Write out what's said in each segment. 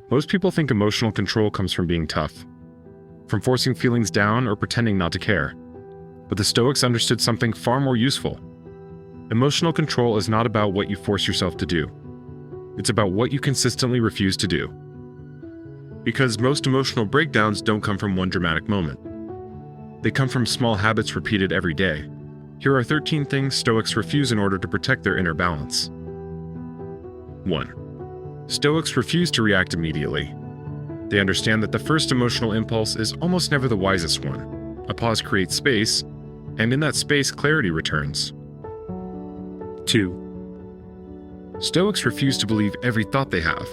Most people think emotional control comes from being tough, from forcing feelings down or pretending not to care. But the Stoics understood something far more useful. Emotional control is not about what you force yourself to do. It's about what you consistently refuse to do. Because most emotional breakdowns don't come from one dramatic moment. They come from small habits repeated every day. Here are 13 things Stoics refuse in order to protect their inner balance. 1. Stoics refuse to react immediately. They understand that the first emotional impulse is almost never the wisest one. A pause creates space, and in that space, clarity returns. 2. Stoics refuse to believe every thought they have.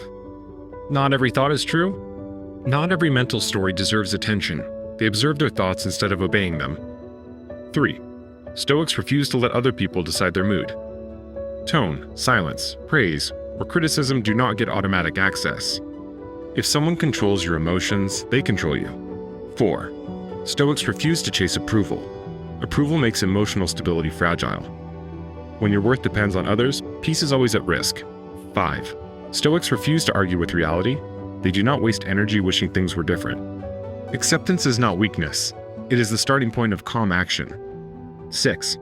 Not every thought is true. Not every mental story deserves attention. They observe their thoughts instead of obeying them. 3. Stoics refuse to let other people decide their mood. Tone, silence, praise, or criticism do not get automatic access. If someone controls your emotions, they control you. 4. Stoics refuse to chase approval. Approval makes emotional stability fragile. When your worth depends on others, peace is always at risk. 5. Stoics refuse to argue with reality. They do not waste energy wishing things were different. Acceptance is not weakness. It is the starting point of calm action. 6.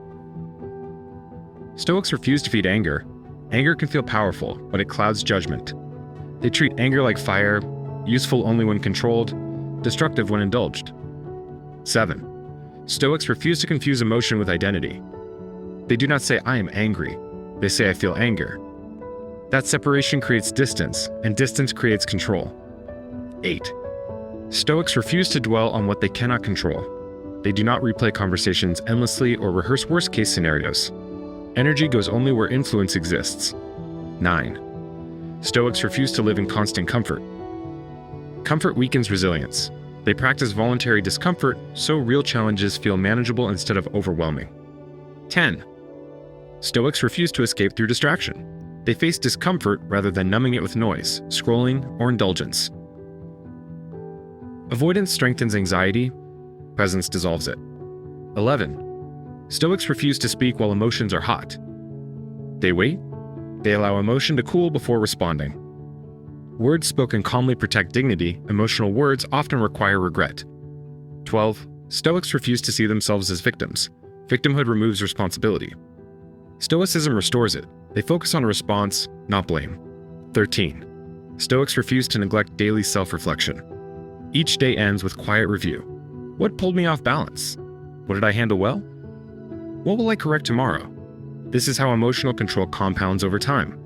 Stoics refuse to feed anger. Anger can feel powerful, but it clouds judgment. They treat anger like fire, useful only when controlled, destructive when indulged. 7. Stoics refuse to confuse emotion with identity. They do not say, "I am angry." They say, "I feel anger." That separation creates distance, and distance creates control. 8. Stoics refuse to dwell on what they cannot control. They do not replay conversations endlessly or rehearse worst-case scenarios. Energy goes only where influence exists. 9. Stoics refuse to live in constant comfort. Comfort weakens resilience. They practice voluntary discomfort, so real challenges feel manageable instead of overwhelming. 10. Stoics refuse to escape through distraction. They face discomfort rather than numbing it with noise, scrolling, or indulgence. Avoidance strengthens anxiety. Presence dissolves it. 11. Stoics refuse to speak while emotions are hot. They wait. They allow emotion to cool before responding. Words spoken calmly protect dignity. Emotional words often require regret. 12. Stoics refuse to see themselves as victims. Victimhood removes responsibility. Stoicism restores it. They focus on response, not blame. 13. Stoics refuse to neglect daily self-reflection. Each day ends with quiet review. What pulled me off balance? What did I handle well? What will I correct tomorrow? This is how emotional control compounds over time.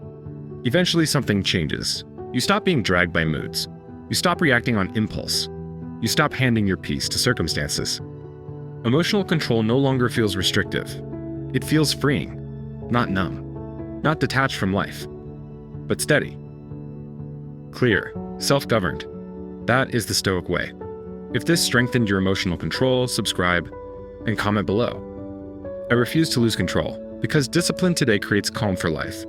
Eventually something changes. You stop being dragged by moods. You stop reacting on impulse. You stop handing your peace to circumstances. Emotional control no longer feels restrictive. It feels freeing, not numb, not detached from life, but steady. Clear, self-governed. That is the Stoic way. If this strengthened your emotional control, subscribe and comment below. I refuse to lose control, because discipline today creates calm for life.